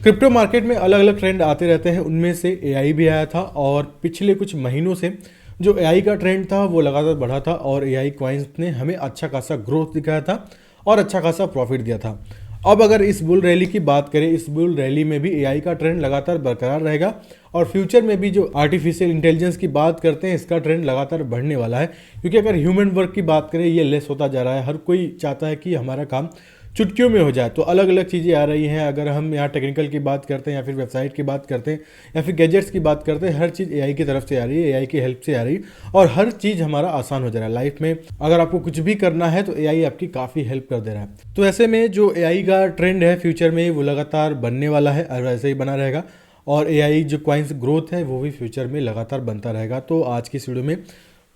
Crypto market में अलग अलग ट्रेंड आते रहते हैं, उनमें से एआई भी आया था और पिछले कुछ महीनों से जो एआई का ट्रेंड था वो लगातार बढ़ा था और एआई कॉइन्स ने हमें अच्छा खासा ग्रोथ दिखाया था और अच्छा खासा प्रॉफिट दिया था। अब अगर इस बुल रैली की बात करें, इस बुल रैली में भी एआई का ट्रेंड लगातार बरकरार रहेगा और फ्यूचर में भी जो आर्टिफिशियल इंटेलिजेंस की बात करते हैं इसका ट्रेंड लगातार बढ़ने वाला है, क्योंकि अगर ह्यूमन वर्क की बात करें ये लेस होता जा रहा है। हर कोई चाहता है कि हमारा काम चुटकियों में हो जाए, तो अलग अलग चीज़ें आ रही हैं। अगर हम यहाँ टेक्निकल की बात करते हैं या फिर वेबसाइट की बात करते हैं या फिर गैजेट्स की बात करते हैं, हर चीज़ एआई की तरफ से आ रही है, एआई की हेल्प से आ रही है और हर चीज़ हमारा आसान हो जा रहा है। लाइफ में अगर आपको कुछ भी करना है तो एआई आपकी काफ़ी हेल्प कर दे रहा है। तो ऐसे में जो एआई का ट्रेंड है फ्यूचर में वो लगातार बनने वाला है और ऐसे ही बना रहेगा और एआई जो कॉइन्स ग्रोथ है वो भी फ्यूचर में लगातार बनता रहेगा। तो आज की इस वीडियो में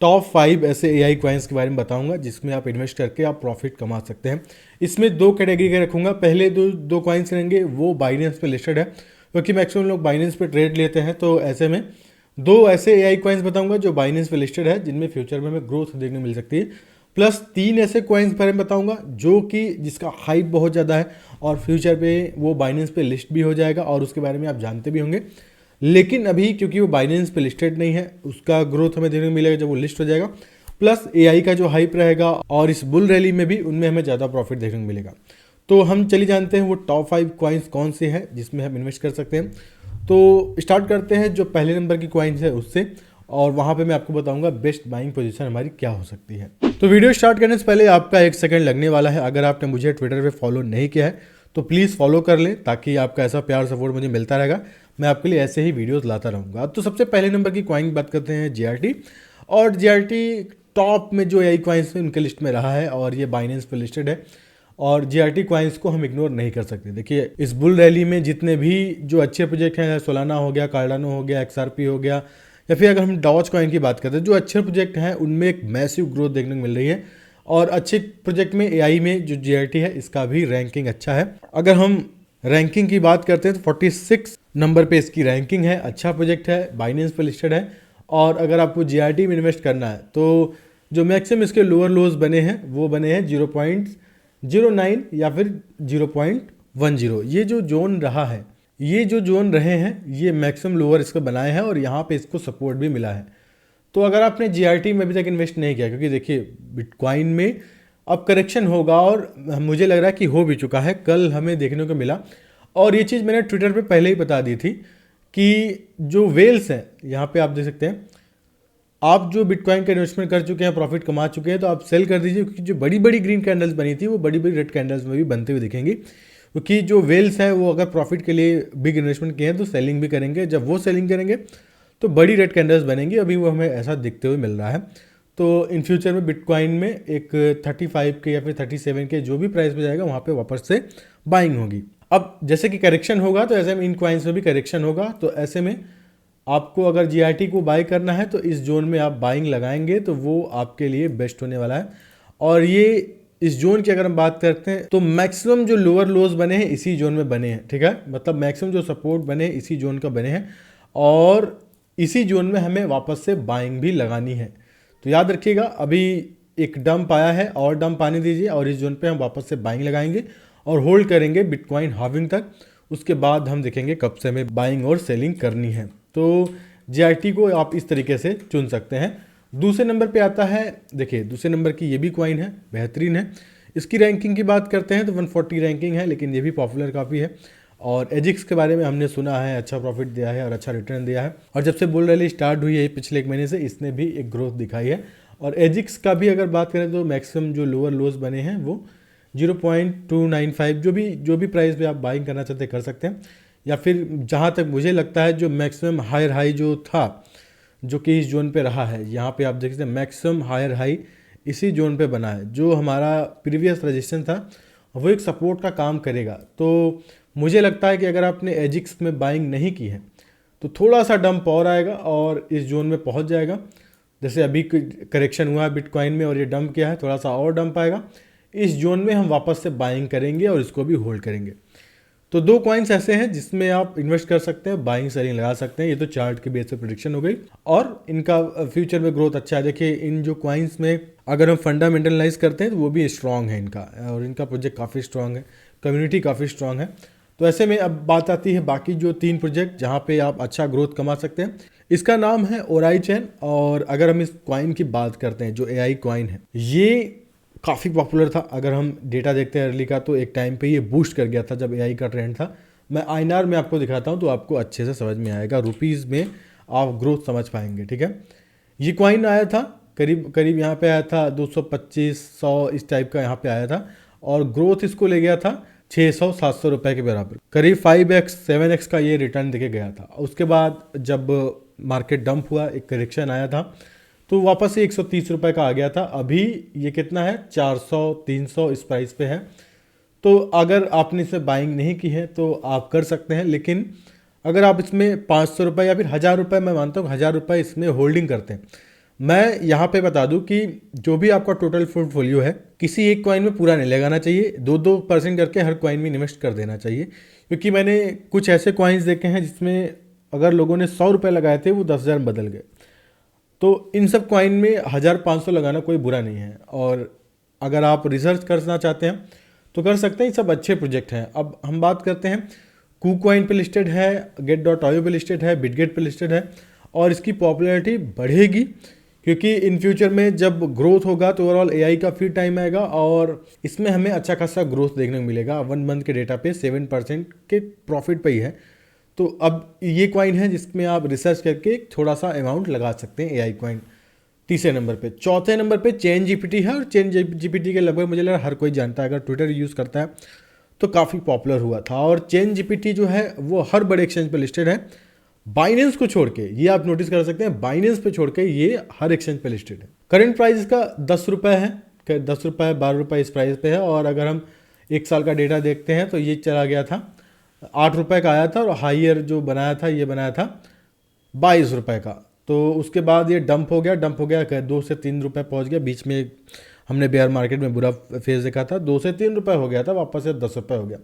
टॉप 5 ऐसे एआई कॉइन्स के बारे में बताऊंगा जिसमें आप इन्वेस्ट करके आप प्रॉफिट कमा सकते हैं। इसमें दो कैटेगरी के रखूंगा। पहले दो कॉइन्स रहेंगे वो बाइनेंस पे लिस्टेड है, क्योंकि मैक्सिमम लोग बाइनेंस पे ट्रेड लेते हैं। तो ऐसे में दो ऐसे एआई कॉइन्स बताऊंगा जो बाइनेंस पे लिस्टेड है, जिनमें फ्यूचर में हमें ग्रोथ देखने मिल सकती है। प्लस 3 ऐसे कॉइन्स बारे में बताऊंगा जो कि जिसका हाइप बहुत ज़्यादा है और फ्यूचर पे वो बाइनेंस पे लिस्ट भी हो जाएगा और उसके बारे में आप जानते भी होंगे, लेकिन अभी क्योंकि वो बाइनेंस पे लिस्टेड नहीं है उसका ग्रोथ हमें देखने को मिलेगा जब वो लिस्ट हो जाएगा। प्लस एआई का जो हाइप रहेगा और इस बुल रैली में भी उनमें हमें ज़्यादा प्रॉफिट देखने को मिलेगा। तो हम चलिए जानते हैं वो टॉप 5 कॉइन्स कौन से हैं जिसमें हम इन्वेस्ट कर सकते हैं। तो स्टार्ट करते हैं जो पहले नंबर की कॉइन्स है उससे, और वहाँ पे मैं आपको बताऊंगा बेस्ट बाइंग पोजीशन हमारी क्या हो सकती है। तो वीडियो स्टार्ट करने से पहले आपका 1 सेकंड लगने वाला है। अगर आपने मुझे ट्विटर पे फॉलो नहीं किया है तो प्लीज़ फॉलो कर लें, ताकि आपका ऐसा प्यार सपोर्ट मुझे मिलता रहेगा। मैं आपके लिए ऐसे ही वीडियोस लाता रहूँगा। तो सबसे पहले नंबर की कॉइन की बात करते हैं जीआरटी, और जीआरटी टॉप में जो एआई कॉइन्स उनके लिस्ट में रहा है और ये बाइनेंस पे लिस्टेड है और जीआरटी कॉइन्स को हम इग्नोर नहीं कर सकते। देखिए इस बुल रैली में जितने भी जो अच्छे प्रोजेक्ट हैं, सोलाना हो गया, कार्डानो हो गया, एक्सआरपी हो गया, या फिर अगर हम डॉज कॉइन की बात करते हैं, जो अच्छे प्रोजेक्ट हैं उनमें एक मैसिव ग्रोथ देखने को मिल रही है और अच्छे प्रोजेक्ट में एआई में जो जीआरटी है इसका भी रैंकिंग अच्छा है। अगर हम रैंकिंग की बात करते हैं तो 46 नंबर पे इसकी रैंकिंग है। अच्छा प्रोजेक्ट है, बाइनेंस पे लिस्टेड है और अगर आपको जीआरटी में इन्वेस्ट करना है तो जो मैक्सिमम इसके लोअर लोज बने हैं वो बने हैं 0.09 या फिर 0.10। ये जो जोन रहा है, ये जो जोन रहे हैं ये मैक्सिमम लोअर इसको बनाए हैं और यहाँ पे इसको सपोर्ट भी मिला है। तो अगर आपने जीआरटी में अभी तक इन्वेस्ट नहीं किया, क्योंकि देखिए बिटकॉइन में अब करेक्शन होगा और मुझे लग रहा है कि हो भी चुका है, कल हमें देखने को मिला और ये चीज़ मैंने ट्विटर पे पहले ही बता दी थी कि जो वेल्स हैं यहाँ पे आप देख सकते हैं, आप जो बिटकॉइन का इन्वेस्टमेंट कर चुके हैं, प्रॉफिट कमा चुके हैं, तो आप सेल कर दीजिए, क्योंकि जो बड़ी बड़ी ग्रीन कैंडल्स बनी थी वो बड़ी बड़ी रेड कैंडल्स में भी बनते हुए दिखेंगी। क्योंकि जो वेल्स हैं वो अगर प्रॉफिट के लिए बिग इन्वेस्टमेंट किए हैं तो सेलिंग भी करेंगे, जब वो सेलिंग करेंगे तो बड़ी रेड कैंडल्स बनेंगी। अभी वो हमें ऐसा दिखते हुए मिल रहा है। तो इन फ्यूचर में बिटकॉइन में एक 35 के या फिर 37 के जो भी प्राइस पे जाएगा वहाँ पे वापस से बाइंग होगी। अब जैसे कि करेक्शन होगा तो ऐसे में इन कॉइन्स में भी करेक्शन होगा, तो ऐसे में आपको अगर जीआरटी को बाय करना है तो इस जोन में आप बाइंग लगाएंगे तो वो आपके लिए बेस्ट होने वाला है। और ये इस जोन की अगर हम बात करते हैं तो मैक्सिमम जो लोअर लोज बने हैं इसी जोन में बने हैं, ठीक है, मतलब मैक्सिमम जो सपोर्ट बने इसी जोन का बने हैं और इसी जोन में हमें वापस से बाइंग भी लगानी है। तो याद रखिएगा अभी एक डंप आया है और डंप आने दीजिए और इस जोन पे हम वापस से बाइंग लगाएंगे और होल्ड करेंगे बिटकॉइन हार्विंग तक। उसके बाद हम देखेंगे कब से हमें बाइंग और सेलिंग करनी है। तो जीआरटी को आप इस तरीके से चुन सकते हैं। दूसरे नंबर पे आता है, देखिए दूसरे नंबर की ये भी कॉइन है, बेहतरीन है। इसकी रैंकिंग की बात करते हैं तो 140 रैंकिंग है, लेकिन ये भी पॉपुलर काफ़ी है और एजिक्स के बारे में हमने सुना है, अच्छा प्रॉफिट दिया है और अच्छा रिटर्न दिया है और जब से बुल रैली स्टार्ट हुई है पिछले 1 महीने से इसने भी एक ग्रोथ दिखाई है। और एजिक्स का भी अगर बात करें तो मैक्सिमम जो लोअर लोज बने हैं वो 0.295, जो भी प्राइस पे आप बाइंग करना चाहते कर सकते हैं, या फिर जहाँ तक मुझे लगता है जो मैक्सिमम हायर हाई जो था जो कि इस जोन पे रहा है, यहाँ पे आप देख सकते हैं मैक्सिमम हायर हाई इसी जोन पे बना है। जो हमारा प्रीवियस रजिस्ट्रेशन था वो एक सपोर्ट का काम करेगा। तो मुझे लगता है कि अगर आपने एजिक्स में बाइंग नहीं की है तो थोड़ा सा डंप और आएगा और इस जोन में पहुंच जाएगा। जैसे अभी करेक्शन हुआ है बिटकॉइन में और ये डंप किया है, थोड़ा सा और डंप आएगा, इस जोन में हम वापस से बाइंग करेंगे और इसको भी होल्ड करेंगे। तो 2 कॉइन्स ऐसे हैं जिसमें आप इन्वेस्ट कर सकते हैं, बाइंग सेलिंग लगा सकते हैं। ये तो चार्ट के बेस पे प्रेडिक्शन हो गई और इनका फ्यूचर में ग्रोथ अच्छा है। देखिए इन जो कॉइन्स में अगर हम फंडामेंटल एनालाइज करते हैं तो वो भी स्ट्रांग है इनका, और इनका प्रोजेक्ट काफ़ी स्ट्रांग है, कम्युनिटी काफ़ी स्ट्रांग है। तो ऐसे में अब बात आती है बाकी जो 3 प्रोजेक्ट जहाँ पे आप अच्छा ग्रोथ कमा सकते हैं। इसका नाम है ओराई चैन। और अगर हम इस कॉइन की बात करते हैं, जो एआई कॉइन है, ये काफ़ी पॉपुलर था। अगर हम डेटा देखते हैं अर्ली का, तो एक टाइम पे ये बूस्ट कर गया था जब एआई का ट्रेंड था। मैं आईएनआर में आपको दिखाता हूँ तो आपको अच्छे से समझ में आएगा, रुपीज़ में आप ग्रोथ समझ पाएंगे। ठीक है, ये कॉइन आया था करीब करीब यहाँ पे आया था 225-100 इस टाइप का यहाँ पे आया था, और ग्रोथ इसको ले गया था 600-700 रुपए के बराबर। करीब 5x 7x का ये रिटर्न देके गया था। उसके बाद जब मार्केट डंप हुआ, एक करेक्शन आया था, तो वापस से 130 रुपए का आ गया था। अभी ये कितना है, 400-300 इस प्राइस पे है। तो अगर आपने इसमें बाइंग नहीं की है तो आप कर सकते हैं, लेकिन अगर आप इसमें 500 रुपये या फिर 1000 रुपये, मैं मानता हूँ 1000 रुपये इसमें होल्डिंग करते हैं। मैं यहाँ पे बता दूँ कि जो भी आपका टोटल पोर्टफोलियो है, किसी एक कॉइन में पूरा नहीं लगाना चाहिए, 2-2% करके हर कॉइन में इन्वेस्ट कर देना चाहिए। क्योंकि मैंने कुछ ऐसे कॉइन्स देखे हैं जिसमें अगर लोगों ने 100 रुपये लगाए थे वो 10,000 में बदल गए। तो इन सब कॉइन में 1500 लगाना कोई बुरा नहीं है। और अगर आप रिसर्च करना चाहते हैं तो कर सकते हैं, ये सब अच्छे प्रोजेक्ट हैं। अब हम बात करते हैं, KuCoin पे लिस्टेड है, Get.io पे लिस्टेड है, Bitget पे लिस्टेड है, और इसकी पॉपुलैरिटी बढ़ेगी क्योंकि इन फ्यूचर में जब ग्रोथ होगा तो ओवरऑल एआई का फिर टाइम आएगा और इसमें हमें अच्छा खासा ग्रोथ देखने को मिलेगा। 1 मंथ के डेटा पे 7% के प्रॉफिट पे ही है। तो अब ये कॉइन है जिसमें आप रिसर्च करके थोड़ा सा अमाउंट लगा सकते हैं। एआई कॉइन तीसरे नंबर पे। चौथे नंबर पे चैन जीपीटी है, और चैन जीपीटी के लगभग मुझे लग रहा है हर कोई जानता है। अगर ट्विटर यूज़ करता है तो काफ़ी पॉपुलर हुआ था। और चैन जीपीटी जो है वो हर बड़े एक्सचेंज पे लिस्टेड है, बाइनेंस को छोड़ के। ये आप नोटिस कर सकते हैं, बाइनेंस पे छोड़ के ये हर एक्सचेंज पे लिस्टेड है। करंट प्राइस इसका 10 रुपये है, 10 रुपये 12 रुपये इस प्राइस पे है। और अगर हम 1 साल का डेटा देखते हैं तो ये चला गया था 8 रुपये का आया था, और हाइयर जो बनाया था ये बनाया था 22 रुपये का। तो उसके बाद ये डंप हो गया 2 से 3 रुपये पहुँच गया। बीच में हमने बेयर मार्केट में बुरा फेज देखा था, 2 से 3 रुपये हो गया था, वापस से 10 रुपये हो गया,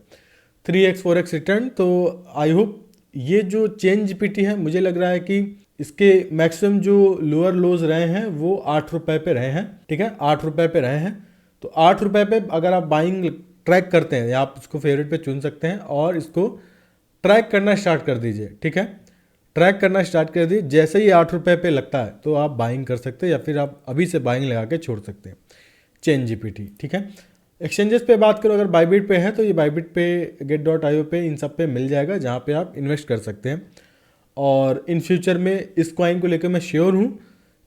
3x 4x रिटर्न। तो आई होप ये जो चेन जीपीटी है, मुझे लग रहा है कि इसके मैक्सिमम जो लोअर लोज रहे हैं वो 8 रुपये पे रहे हैं। ठीक है, 8 रुपये पे रहे हैं। तो 8 रुपये पे अगर आप बाइंग ट्रैक करते हैं, या आप इसको फेवरेट पे चुन सकते हैं और इसको ट्रैक करना स्टार्ट कर दीजिए। ठीक है, ट्रैक करना स्टार्ट कर दीजिए। जैसे ही 8 रुपये पे लगता है तो आप बाइंग कर सकते हैं, या फिर आप अभी से बाइंग लगा के छोड़ सकते हैं चेन जीपीटी। ठीक है, एक्सचेंजेस पे बात करो, अगर बाइबिट पे है तो ये बाइबिट पे, Get.io पे, इन सब पे मिल जाएगा जहाँ पे आप इन्वेस्ट कर सकते हैं। और इन फ्यूचर में इस कॉइन को लेकर मैं श्योर हूँ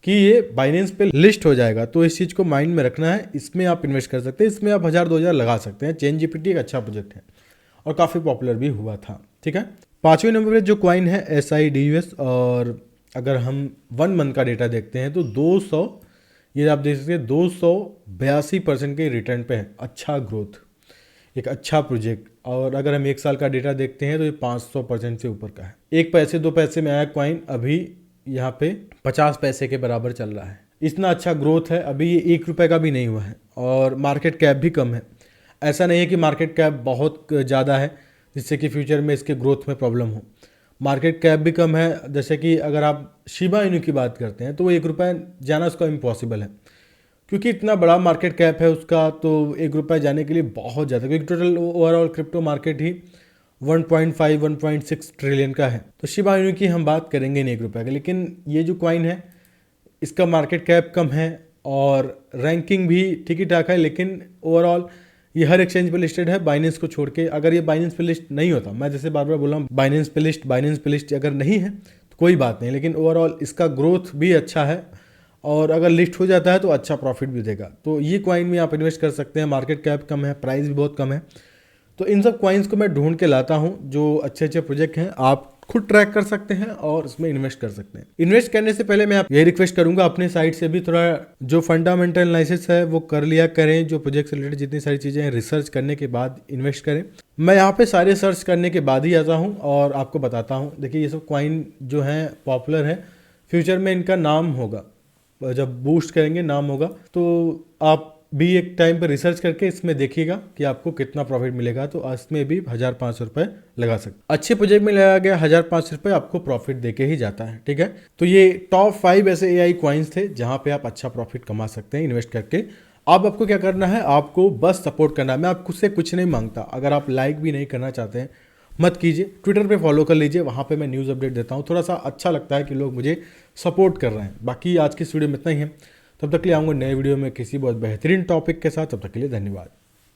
कि ये बाइनेंस पे लिस्ट हो जाएगा। तो इस चीज़ को माइंड में रखना है, इसमें आप इन्वेस्ट कर सकते हैं, इसमें आप 1000-2000 लगा सकते हैं। चेन जीपीटी एक अच्छा प्रोजेक्ट है और काफ़ी पॉपुलर भी हुआ था। ठीक है, 5वें नंबर पर जो कॉइन है SIDUS, और अगर हम 1 मंथ का डेटा देखते हैं तो 200, ये आप देख सकते हैं 282% के रिटर्न पे है। अच्छा ग्रोथ, एक अच्छा प्रोजेक्ट। और अगर हम 1 साल का डेटा देखते हैं तो ये 500% से ऊपर का है। 1 पैसे 2 पैसे में आया कॉइन अभी यहाँ पे 50 पैसे के बराबर चल रहा है। इतना अच्छा ग्रोथ है। अभी ये 1 रुपये का भी नहीं हुआ है, और मार्केट कैप भी कम है। ऐसा नहीं है कि मार्केट कैप बहुत ज़्यादा है जिससे कि फ्यूचर में इसके ग्रोथ में प्रॉब्लम हो। मार्केट कैप भी कम है। जैसे कि अगर आप शिबा इनू की बात करते हैं तो वो 1 रुपये जाना उसका इम्पॉसिबल है, क्योंकि इतना बड़ा मार्केट कैप है उसका। तो 1 रुपये जाने के लिए बहुत ज़्यादा, क्योंकि टोटल ओवरऑल क्रिप्टो मार्केट ही 1.5-1.6 ट्रिलियन का है। तो शिबा इनू की हम बात करेंगे नहीं 1 रुपये का। लेकिन ये जो कॉइन है इसका मार्केट कैप कम है और रैंकिंग भी ठीक ही ठाक है, लेकिन ओवरऑल ये हर एक्सचेंज पे लिस्टेड है बाइनेंस को छोड़ के। अगर ये बाइनेंस पे लिस्ट नहीं होता, मैं जैसे बार बार बोल रहा हूँ बाइनेंस पे लिस्ट अगर नहीं है तो कोई बात नहीं, लेकिन ओवरऑल इसका ग्रोथ भी अच्छा है, और अगर लिस्ट हो जाता है तो अच्छा प्रॉफिट भी देगा। तो ये कॉइन में आप इन्वेस्ट कर सकते हैं। मार्केट कैप कम है, प्राइस भी बहुत कम है। तो इन सब कॉइन्स को मैं ढूंढ के लाता हूँ जो अच्छे अच्छे प्रोजेक्ट हैं, आप खुद ट्रैक कर सकते हैं और इसमें इन्वेस्ट कर सकते हैं। इन्वेस्ट करने से पहले मैं आप यही रिक्वेस्ट करूंगा, अपने साइड से भी थोड़ा जो फंडामेंटल एनालिसिस है वो कर लिया करें। जो प्रोजेक्ट से रिलेटेड जितनी सारी चीज़ें हैं रिसर्च करने के बाद इन्वेस्ट करें। मैं यहाँ पे सारे सर्च करने के बाद ही आता हूँ और आपको बताता हूँ। देखिए ये सब कॉइन जो हैं पॉपुलर है, फ्यूचर में इनका नाम होगा, जब बूस्ट करेंगे नाम होगा। तो आप भी एक टाइम पर रिसर्च करके इसमें देखिएगा कि आपको कितना प्रॉफिट मिलेगा। तो इसमें भी 1500 रुपये लगा सकते। अच्छे प्रोजेक्ट में लगा गया 1500 रुपये आपको प्रॉफिट देके ही जाता है। ठीक है, तो ये टॉप 5 ऐसे एआई कॉइन्स थे जहाँ पे आप अच्छा प्रॉफिट कमा सकते हैं इन्वेस्ट करके। अब आपको क्या करना है, आपको बस सपोर्ट करना है। मैं आपको से कुछ नहीं मांगता। अगर आप लाइक भी नहीं करना चाहते हैं मत कीजिए। ट्विटर पे फॉलो कर लीजिए, वहाँ पे मैं न्यूज़ अपडेट देता हूँ। थोड़ा सा अच्छा लगता है कि लोग मुझे सपोर्ट कर रहे हैं। बाकी आज की इस वीडियो में इतना ही है। तब तक के लिए आऊँगा नए वीडियो में किसी बहुत बेहतरीन टॉपिक के साथ। तब तक के लिए धन्यवाद।